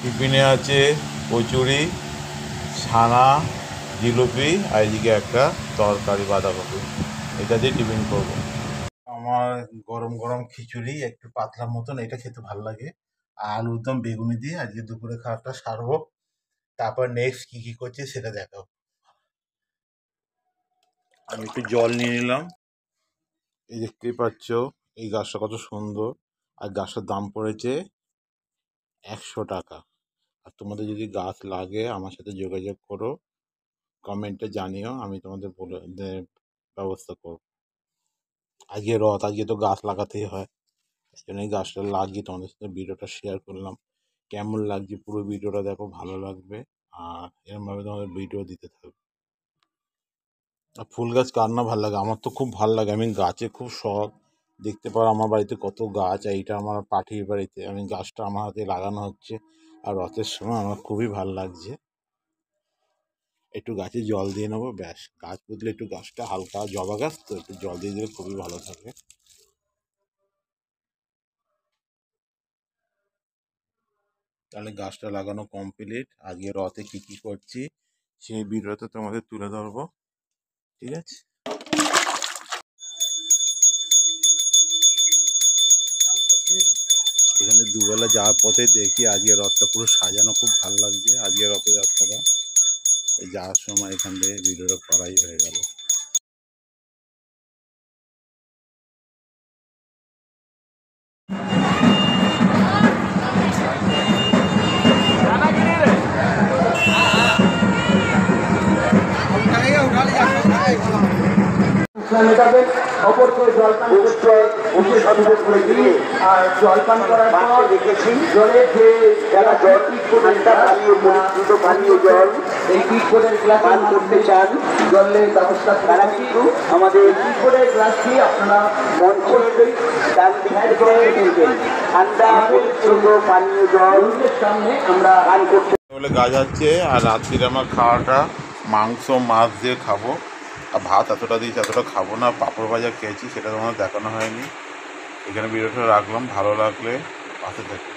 টিফিনে আছে কচুরি, ছানা, জিলিপি আর এদিকে একটা তরকারি বাঁধাকপি। এটা দিয়ে টিফিন করবো। আমার গরম গরম খিচুড়ি একটু পাতলা মতন, এটা খেতে ভালো লাগে। আলুর দম বেগুনি দিয়ে আজকে দুপুরে খাবারটা সারবো। তারপর নেক্সট কি কি করছি সেটা দেখাবো। আমি একটু জল নিয়ে নিলাম। এই দেখতেই পাচ্ছ এই গাছটা কত সুন্দর, আর গাছটার দাম পড়েছে 100 টাকা। আর তোমাদের যদি গাছ লাগে আমার সাথে যোগাযোগ করো, কমেন্টে জানিও, আমি তোমাদের বলে ব্যবস্থা করব। আজকে রথ, আজকে তো গাছ লাগাতেই হয়, তাই জন্য এই গাছটা লাগিয়ে তোমাদের সাথে ভিডিওটা শেয়ার করলাম। কেমন লাগছে পুরো ভিডিওটা দেখো, ভালো লাগবে। আর এরমভাবে তোমাদের ভিডিও দিতে থাকবে। আর ফুল গাছ কার না ভালো লাগে, আমার তো খুব ভালো লাগে। আমি গাছে খুব শখ। দেখতে পারো আমার বাড়িতে কত গাছ, আর এইটা আমার পাঠির বাড়িতে আমি গাছটা আমার হাতে লাগানো হচ্ছে। আর রথের সময় আমার খুবই ভালো লাগছে। একটু গাছে জল দিয়ে নেবো, ব্যাস। গাছ পুঁতলে একটু গাছটা হালকা জবা গাছ তো, একটু জল দিয়ে দিলে খুবই ভালো থাকে। তাহলে গাছটা লাগানো কমপ্লিট। আজকে রথে কি কি করছি সেই ভিডিওতে তোমাদের তুলে ধরবো, ঠিক আছে? এখানে দুবেলা যাওয়ার পথে দেখি আজকে রথটা পুরো সাজানো, খুব ভালো লাগছে আজকে রথযাত্রাটা। এই যাওয়ার সময় এখান থেকে ভিডিওটা করাই হয়ে গেল। মেটাবেন, অপরকে জলপান করতে অনুসন্ধান করে দিয়ে, আর জলপান করার পর দেখেছি জলের যে যারা জল ঠান্ডা পানীয় পরিচিত পানীয় জল এই টিপোডের গ্লাস পান করতে চান, জলের ব্যবস্থা তারা কিন্তু আমাদের টিপোডের গ্লাসটি আপনারা মঞ্চের ডান দিকে দেখবেন। ঠান্ডা পরিচিত পানীয় জলের সামনে আমরা পান করতে বলে গাছ যাচ্ছে। আর রাত্রিরে আমার খাওয়াটা মাংস মাছ দিয়ে খাবো। আর ভাত এতটা দিয়েছি, এতটা খাবো না। পাঁপড় ভাজা খেয়েছি, সেটা তোমার দেখানো হয়নি। এখানে ভিডিওটা রাখলাম, ভালো লাগলে পাশে থাকবে।